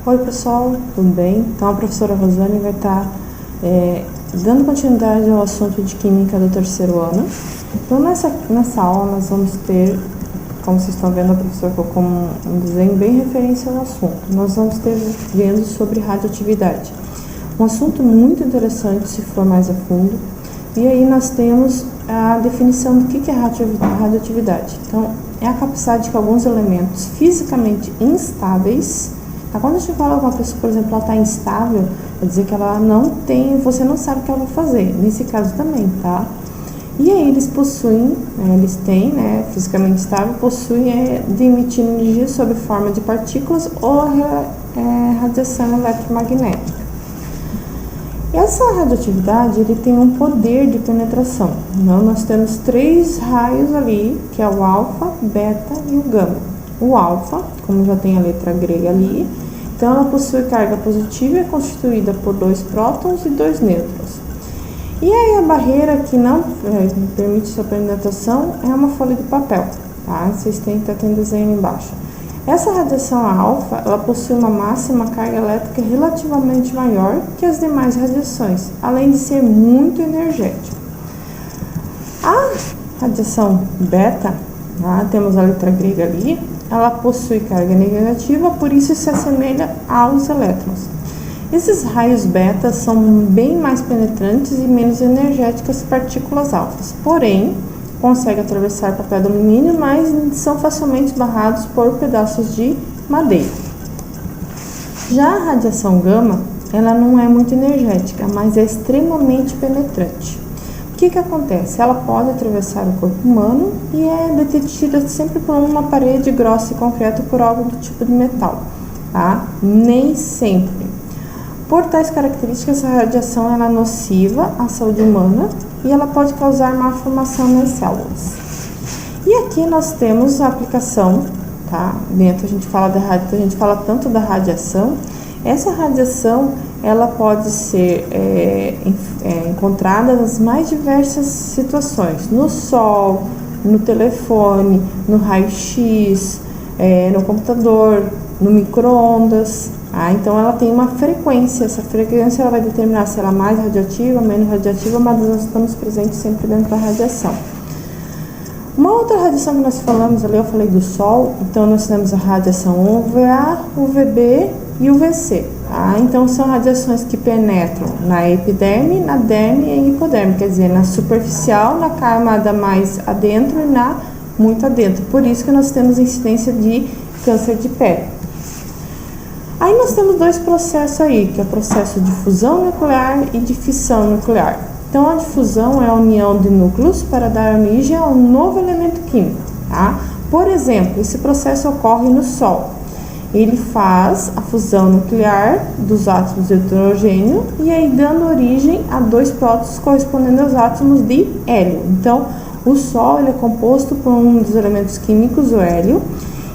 Oi pessoal, tudo bem? Então a professora Rosane vai estar dando continuidade ao assunto de Química do terceiro ano. Então nessa aula nós vamos ter, como vocês estão vendo, a professora colocou um desenho bem referência ao assunto. Nós vamos ter vendo sobre radioatividade. Um assunto muito interessante se for mais a fundo. E aí nós temos a definição do que é radioatividade. Então, é a capacidade que alguns elementos fisicamente instáveis, quando a gente fala com uma pessoa, por exemplo, ela está instável, quer dizer que ela não tem, você não sabe o que ela vai fazer, nesse caso também, tá? E aí eles possuem, eles têm, fisicamente estável, possuem de emitir energia sob forma de partículas ou radiação eletromagnética. Essa radioatividade, ele tem um poder de penetração. Então, nós temos 3 raios ali, que é o alfa, beta e o gama. O alfa, como já tem a letra grega ali, então ela possui carga positiva e é constituída por 2 prótons e 2 nêutrons. E aí a barreira que não permite sua penetração é uma folha de papel, tá? Vocês têm desenho embaixo. Essa radiação alfa, ela possui uma massa e uma carga elétrica relativamente maior que as demais radiações, além de ser muito energética. A radiação beta, temos a letra grega ali, ela possui carga negativa, por isso se assemelha aos elétrons. Esses raios beta são bem mais penetrantes e menos energéticas que partículas alfas, porém, consegue atravessar papel de alumínio, mas são facilmente barrados por pedaços de madeira. Já a radiação gama, ela não é muito energética, mas é extremamente penetrante. O que acontece? Ela pode atravessar o corpo humano e é detectada sempre por uma parede grossa e concreta por algo do tipo de metal, tá? Nem sempre. Por tais características, a radiação ela é nociva à saúde humana e ela pode causar malformação nas células. E aqui nós temos a aplicação, tá? Dentro a gente fala tanto da radiação. Essa radiação ela pode ser encontrada nas mais diversas situações, no sol, no telefone, no raio-x, no computador, no micro-ondas. Então ela tem uma frequência, essa frequência ela vai determinar se ela é mais radioativa, menos radioativa, mas nós estamos presentes sempre dentro da radiação. Uma outra radiação que nós falamos ali, eu falei do Sol, então nós temos a radiação UVA, UVB e UVC. Então são radiações que penetram na epiderme, na derme e hipoderme, quer dizer, na superficial, na camada mais adentro e na muito adentro. Por isso que nós temos incidência de câncer de pele. Aí nós temos 2 processos aí, que é o processo de fusão nuclear e de fissão nuclear. Então, a difusão é a união de núcleos para dar origem a um novo elemento químico, tá? Por exemplo, esse processo ocorre no Sol. Ele faz a fusão nuclear dos átomos de hidrogênio e aí dando origem a 2 prótons correspondendo aos átomos de hélio. Então, o Sol ele é composto por um dos elementos químicos, o hélio.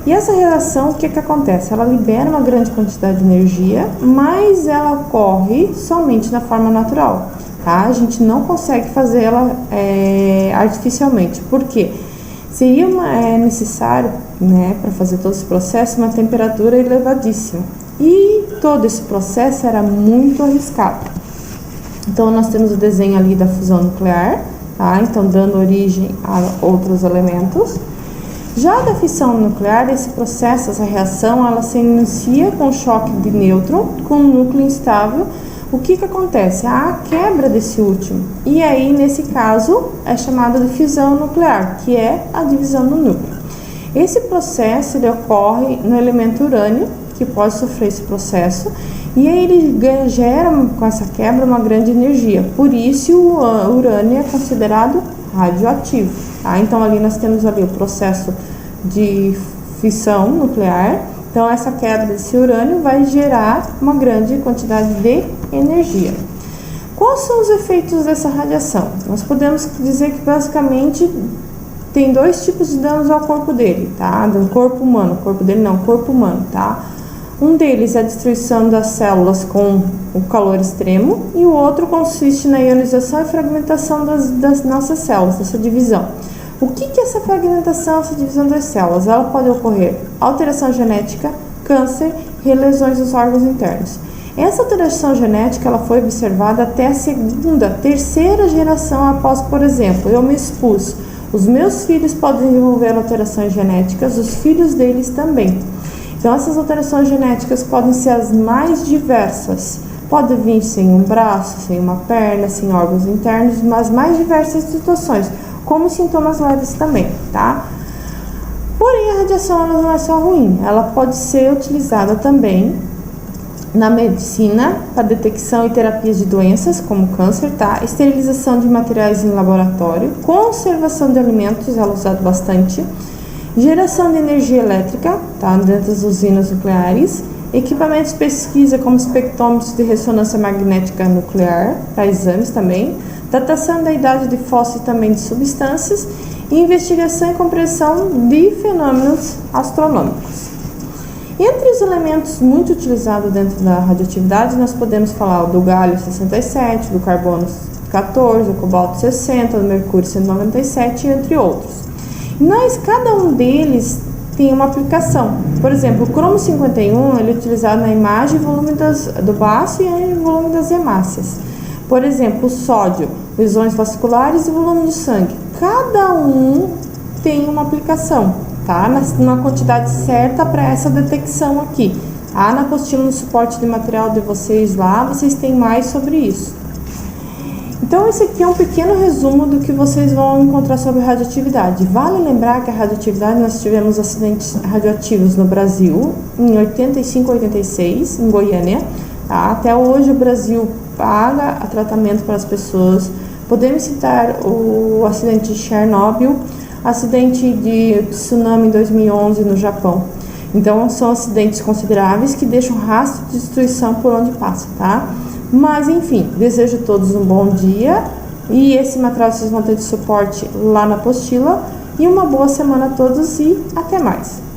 E essa reação, o que acontece? Ela libera uma grande quantidade de energia, mas ela ocorre somente na forma natural, tá? A gente não consegue fazer ela artificialmente. Por quê? Seria necessário, para fazer todo esse processo, uma temperatura elevadíssima. E todo esse processo era muito arriscado. Então, nós temos o desenho ali da fusão nuclear, tá? Então, dando origem a outros elementos. Já da fissão nuclear, esse processo, essa reação, ela se inicia com o choque de nêutron com um núcleo instável. O que acontece? A quebra desse último. E aí, nesse caso, é chamada de fissão nuclear, que é a divisão do núcleo. Esse processo ele ocorre no elemento urânio, que pode sofrer esse processo, e aí ele gera com essa quebra uma grande energia. Por isso, o urânio é considerado radioativo. Então ali nós temos ali o processo de fissão nuclear. Então essa quebra desse urânio vai gerar uma grande quantidade de energia. Quais são os efeitos dessa radiação? Nós podemos dizer que basicamente tem 2 tipos de danos ao corpo dele, tá? Do corpo humano, corpo humano, tá? Um deles é a destruição das células com o calor extremo e o outro consiste na ionização e fragmentação das nossas células, dessa divisão. O que é essa fragmentação, essa divisão das células? Ela pode ocorrer alteração genética, câncer lesões nos órgãos internos. Essa alteração genética ela foi observada até a segunda, terceira geração após, por exemplo, eu me expus. Os meus filhos podem desenvolver alterações genéticas, os filhos deles também. Então, essas alterações genéticas podem ser as mais diversas. Pode vir sem um braço, sem uma perna, sem órgãos internos, mas mais diversas situações, como sintomas leves também, tá? Porém, a radiação ela não é só ruim, ela pode ser utilizada também na medicina para detecção e terapias de doenças como câncer, tá? Esterilização de materiais em laboratório, conservação de alimentos, ela é usada bastante, geração de energia elétrica, tá? Dentro das usinas nucleares, equipamentos de pesquisa como espectrômetros de ressonância magnética nuclear, para exames também, datação da idade de fósseis também de substâncias e investigação e compreensão de fenômenos astronômicos. Entre os elementos muito utilizados dentro da radioatividade, nós podemos falar do galho 67, do carbono 14, do cobalto 60, do mercúrio 197, entre outros. Mas cada um deles tem uma aplicação. Por exemplo, o cromo 51 ele é utilizado na imagem e volume do baço e volume das hemácias. Por exemplo, o sódio, lesões vasculares e volume do sangue. Cada um tem uma aplicação. Tá? Na quantidade certa para essa detecção aqui. Na apostila no suporte de material de vocês lá, vocês têm mais sobre isso. Então, esse aqui é um pequeno resumo do que vocês vão encontrar sobre radioatividade. Vale lembrar que a radioatividade, nós tivemos acidentes radioativos no Brasil, em 85 e 86, em Goiânia. Tá? Até hoje o Brasil paga tratamento para as pessoas. Podemos citar o acidente de Chernobyl, acidente de tsunami em 2011 no Japão. Então, são acidentes consideráveis que deixam rastro de destruição por onde passa, tá? Mas, enfim, desejo a todos um bom dia e esse material vocês vão ter de suporte lá na apostila e uma boa semana a todos e até mais!